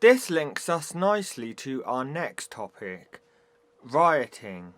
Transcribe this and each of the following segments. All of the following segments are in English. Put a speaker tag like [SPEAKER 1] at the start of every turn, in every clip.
[SPEAKER 1] This links us nicely to our next topic, rioting.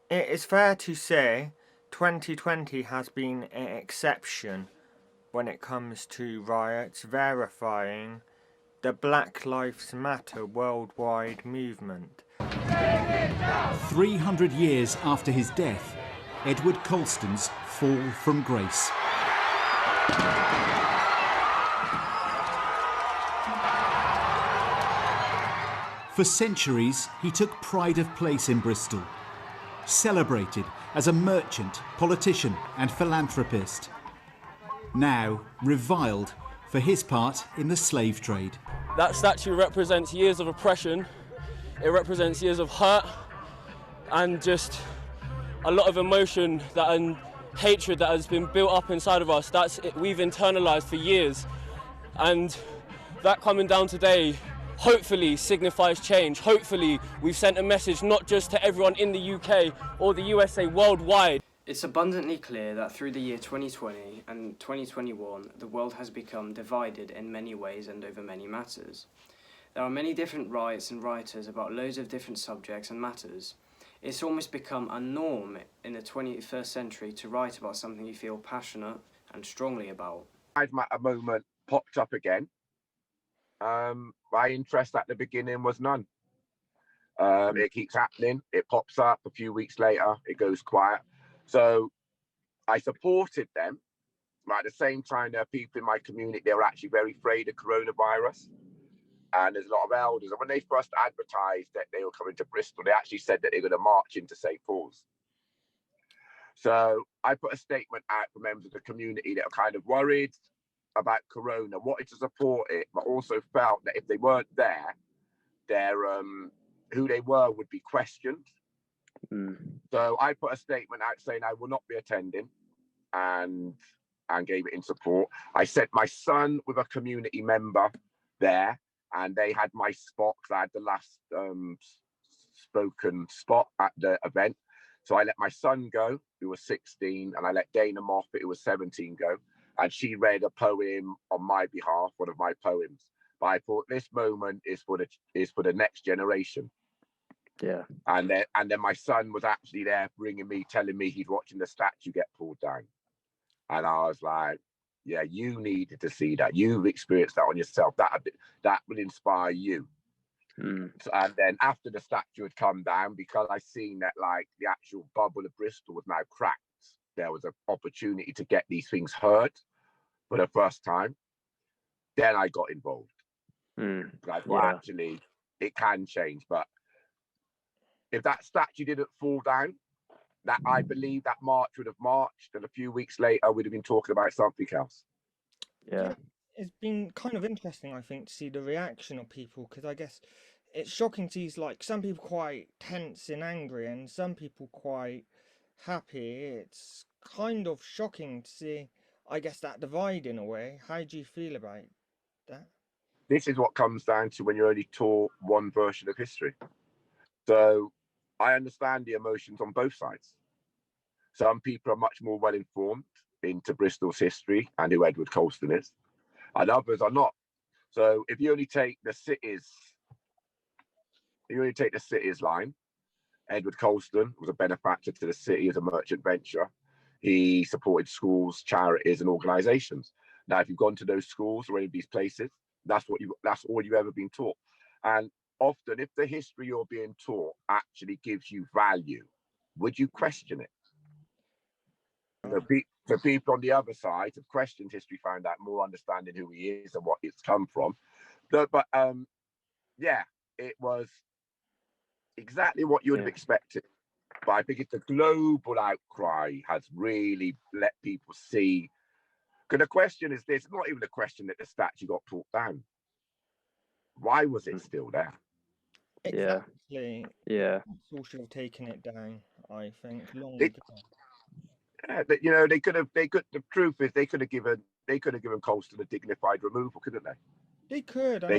[SPEAKER 1] It is fair to say 2020 has been an exception when it comes to riots, verifying the Black Lives Matter worldwide movement.
[SPEAKER 2] 300 years after his death, Edward Colston's fall from grace. For centuries, he took pride of place in Bristol, celebrated as a merchant, politician and philanthropist. Now reviled for his part in the slave trade.
[SPEAKER 3] That statue represents years of oppression, it represents years of hurt and just a lot of emotion and hatred that has been built up inside of us. We've internalized for years, and that coming down today hopefully signifies change. Hopefully we've sent a message not just to everyone in the UK or the USA, worldwide.
[SPEAKER 4] It's abundantly clear that through the year 2020 and 2021, the world has become divided in many ways and over many matters. There are many different riots and rioters about loads of different subjects and matters. It's almost become a norm in the 21st century to write about something you feel passionate and strongly about.
[SPEAKER 5] Lives Matter moment popped up again. My interest at the beginning was none. It keeps happening. It pops up a few weeks later. It goes quiet. So I supported them. But at the same time, there are people in my community, they were actually very afraid of coronavirus. And there's a lot of elders. And when they first advertised that they were coming to Bristol, they actually said that they're going to march into St. Paul's. So I put a statement out for members of the community that are kind of worried about corona, wanted to support it, but also felt that if they weren't there, their who they were would be questioned. So I put a statement out saying I will not be attending, and gave it in support. I sent my son with a community member there, and they had my spot because I had the last spoken spot at the event. So I let my son go, who was 16, and I let Dana Moffat, who was 17, go. And she read a poem on my behalf, one of my poems. But I thought this moment is for the next generation.
[SPEAKER 6] Yeah.
[SPEAKER 5] And then my son was actually there bringing me, telling me he's watching the statue get pulled down. And I was like, yeah, you needed to see that. You've experienced that on yourself. That would inspire you. So, and then after the statue had come down, because I seen that like the actual bubble of Bristol was now cracked, there was an opportunity to get these things heard for the first time. Then I got involved. I thought, actually, it can change. But if that statue didn't fall down, that I believe that march would have marched, and a few weeks later we'd have been talking about something else.
[SPEAKER 6] Yeah.
[SPEAKER 1] It's been kind of interesting, I think, to see the reaction of people, because I guess it's shocking to see like some people quite tense and angry and some people quite happy. It's kind of shocking to see, I guess, that divide in a way. How do you feel about that?
[SPEAKER 5] This is what comes down to when you're only taught one version of history. So I understand the emotions on both sides. Some people are much more well informed into Bristol's history and who Edward Colston is, and others are not. So if you only take the cities, line, Edward Colston was a benefactor to the city as a merchant venture. He supported schools, charities, and organisations. Now, if you've gone to those schools or any of these places, that's all you've ever been taught. And often, if the history you're being taught actually gives you value, would you question it? The people on the other side have questioned history, found out more, understanding who he is and what it's come from. But it was exactly what you would have expected. But I think it's the global outcry has really let people see. Because the question is this, not even a question that the statue got pulled down. Why was it still there?
[SPEAKER 1] Exactly.
[SPEAKER 6] Yeah.
[SPEAKER 1] People should have taken it down, I think, long
[SPEAKER 5] ago.
[SPEAKER 1] Yeah,
[SPEAKER 5] the truth is they could have given Colston a dignified removal, couldn't they?
[SPEAKER 1] They could.
[SPEAKER 5] They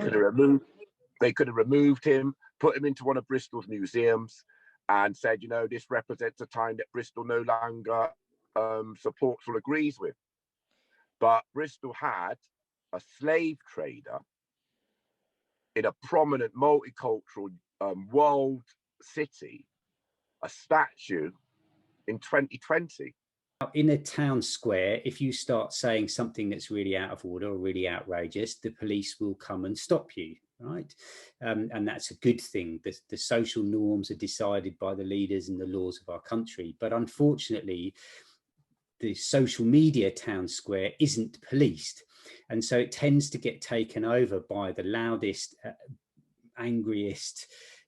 [SPEAKER 5] could have removed him, put him into one of Bristol's museums, and said, this represents a time that Bristol no longer supports or agrees with. But Bristol had a slave trader in a prominent multicultural world city, a statue in 2020.
[SPEAKER 7] In a town square, if you start saying something that's really out of order or really outrageous, the police will come and stop you, right? And that's a good thing. The social norms are decided by the leaders and the laws of our country. But unfortunately, the social media town square isn't policed. And so it tends to get taken over by the loudest, angriest,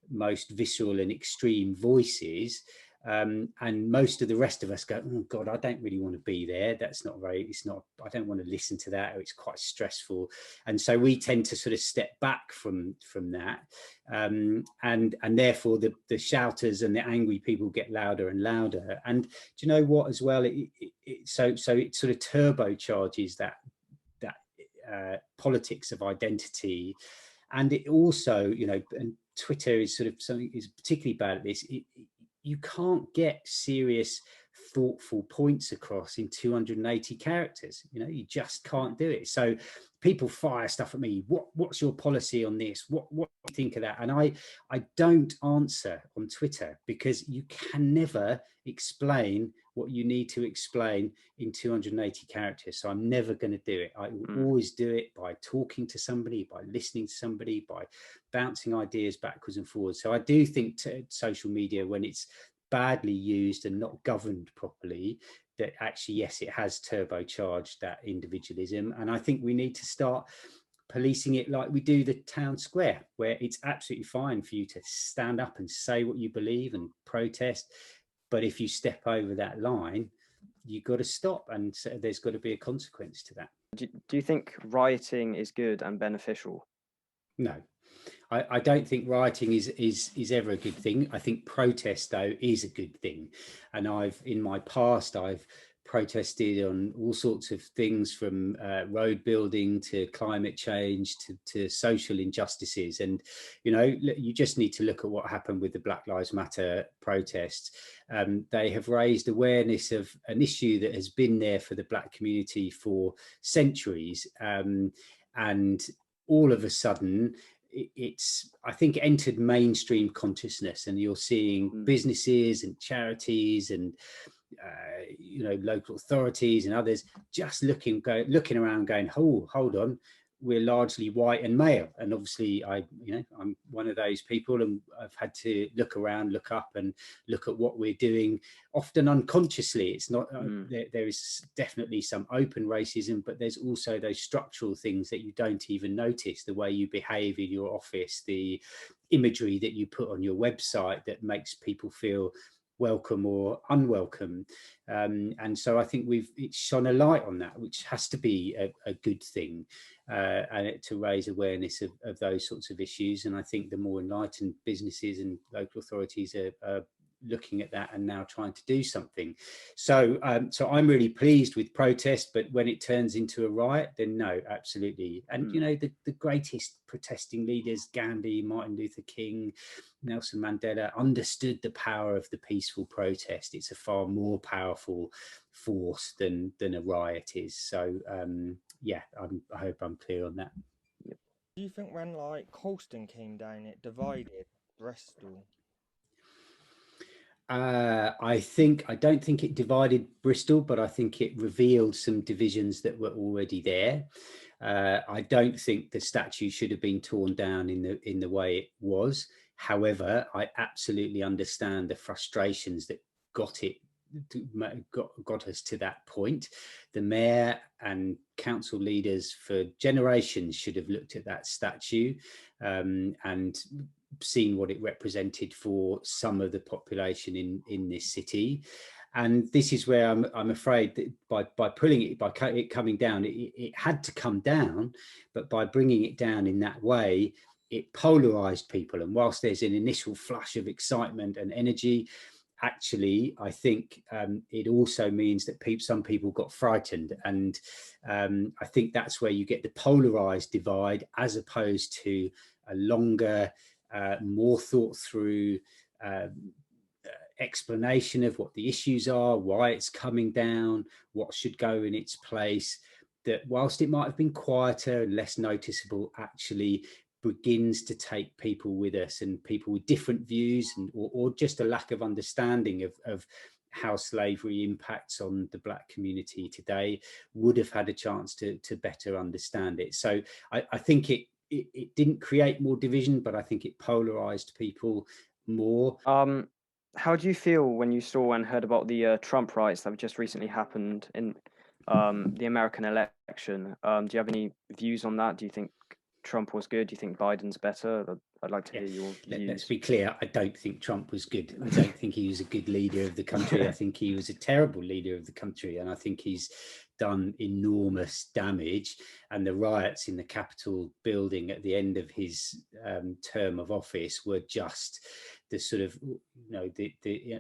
[SPEAKER 7] most visceral and extreme voices. And most of the rest of us go, oh God, I don't really want to be there. That's not very, it's not, I don't want to listen to that, or it's quite stressful. And so we tend to sort of step back from that. And therefore the shouters and the angry people get louder and louder. And do you know what as well? So it sort of turbocharges that politics of identity. And it also, you know, and Twitter is sort of something is particularly bad at this. You can't get serious, thoughtful points across in 280 characters. You know, you just can't do it. So people fire stuff at me. What's your policy on this? What do you think of that? And I don't answer on Twitter, because you can never explain what you need to explain in 280 characters. So I'm never going to do it. I will always do it by talking to somebody, by listening to somebody, by bouncing ideas backwards and forwards. So I do think social media, when it's badly used and not governed properly, that actually, yes, it has turbocharged that individualism. And I think we need to start policing it like we do the town square, where it's absolutely fine for you to stand up and say what you believe and protest. But if you step over that line, you've got to stop, and so there's got to be a consequence to that.
[SPEAKER 6] Do you think rioting is good and beneficial?
[SPEAKER 7] No. I don't think rioting is ever a good thing. I think protest, though, is a good thing. And in my past, I've protested on all sorts of things, from road building to climate change to social injustices. And, you know, you just need to look at what happened with the Black Lives Matter protests. They have raised awareness of an issue that has been there for the Black community for centuries. And all of a sudden, it's, I think, entered mainstream consciousness, and you're seeing businesses and charities and you know, local authorities and others just looking around going, oh, hold on, we're largely white and male. And obviously I'm one of those people, and I've had to look around, look up and look at what we're doing, often unconsciously. It's not there is definitely some open racism, but there's also those structural things that you don't even notice, the way you behave in your office, the imagery that you put on your website that makes people feel welcome or unwelcome. And so I think it's shone a light on that, which has to be a good thing, and to raise awareness of those sorts of issues. And I think the more enlightened businesses and local authorities are looking at that and now trying to do something. So I'm really pleased with protest, but when it turns into a riot, then no, absolutely. And you know, the greatest protesting leaders, Gandhi, Martin Luther King, Nelson Mandela, understood the power of the peaceful protest. It's a far more powerful force than a riot is. So yeah, I hope I'm clear on that.
[SPEAKER 1] Do you think when like Colston came down, it divided Bristol?
[SPEAKER 7] I don't think it divided Bristol, but I think it revealed some divisions that were already there. I don't think the statue should have been torn down in the way it was. However, I absolutely understand the frustrations that got us to that point. The mayor and council leaders for generations should have looked at that statue and seen what it represented for some of the population in this city. And this is where I'm afraid that by pulling it, by it coming down, it had to come down, but by bringing it down in that way, it polarized people. And whilst there's an initial flush of excitement and energy, actually, I think it also means that some people got frightened. And I think that's where you get the polarized divide, as opposed to a longer, more thought through explanation of what the issues are, why it's coming down, what should go in its place. That whilst it might have been quieter and less noticeable, actually begins to take people with us, and people with different views, and or just a lack of understanding of how slavery impacts on the black community today would have had a chance to better understand it. So I think it didn't create more division, but I think it polarized people more.
[SPEAKER 6] How do you feel when you saw and heard about the Trump riots that have just recently happened in the American election? Do you have any views on that? Do you think Trump was good? Do you think Biden's better? I'd like to hear your views.
[SPEAKER 7] Let's be clear, I don't think Trump was good. I don't think he was a good leader of the country. I think he was a terrible leader of the country, and I think he's done enormous damage. And the riots in the Capitol building at the end of his term of office were just the sort of,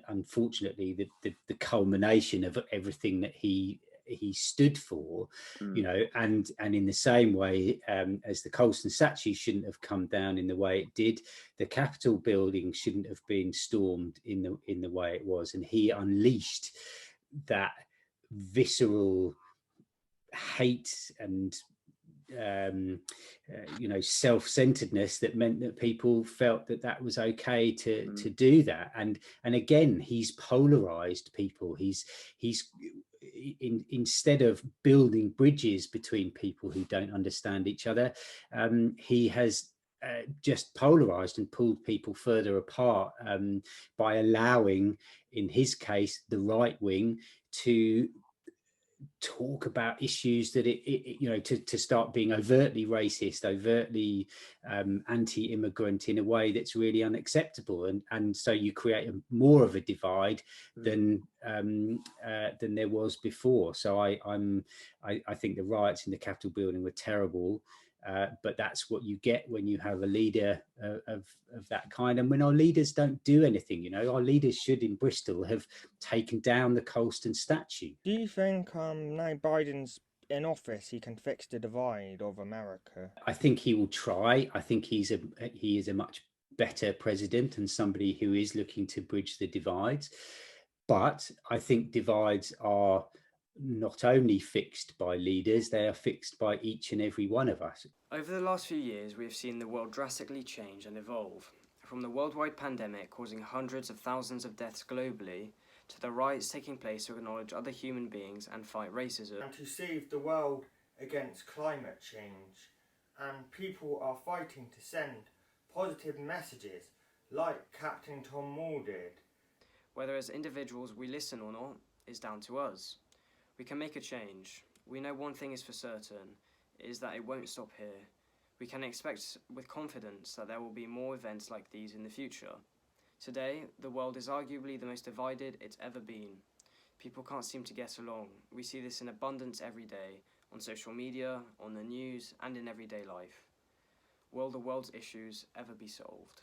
[SPEAKER 7] unfortunately, the culmination of everything that he stood for, and in the same way as the Colston statue shouldn't have come down in the way it did, the Capitol building shouldn't have been stormed in the way it was, and he unleashed that visceral hate and self-centeredness that meant that people felt that was okay to do that, and again he's polarized people. He's instead of building bridges between people who don't understand each other, he has just polarized and pulled people further apart by allowing, in his case, the right wing to talk about issues that to start being overtly racist, overtly anti-immigrant in a way that's really unacceptable, and so you create more of a divide than there was before. So I think the riots in the Capitol building were terrible. But that's what you get when you have a leader of that kind, and when our leaders don't do anything. Our leaders should, in Bristol, have taken down the Colston statue.
[SPEAKER 1] Do you think now Biden's in office, he can fix the divide of America?
[SPEAKER 7] I think he will try. I think he is a much better president and somebody who is looking to bridge the divides. But I think divides are not only fixed by leaders, they are fixed by each and every one of us.
[SPEAKER 4] Over the last few years, we have seen the world drastically change and evolve. From the worldwide pandemic causing hundreds of thousands of deaths globally, to the riots taking place to acknowledge other human beings and fight racism.
[SPEAKER 1] And to save the world against climate change. And people are fighting to send positive messages like Captain Tom Moore did.
[SPEAKER 4] Whether as individuals we listen or not is down to us. We can make a change. We know one thing is for certain, is that it won't stop here. We can expect with confidence that there will be more events like these in the future. Today, the world is arguably the most divided it's ever been. People can't seem to get along. We see this in abundance every day, on social media, on the news, and in everyday life. Will the world's issues ever be solved?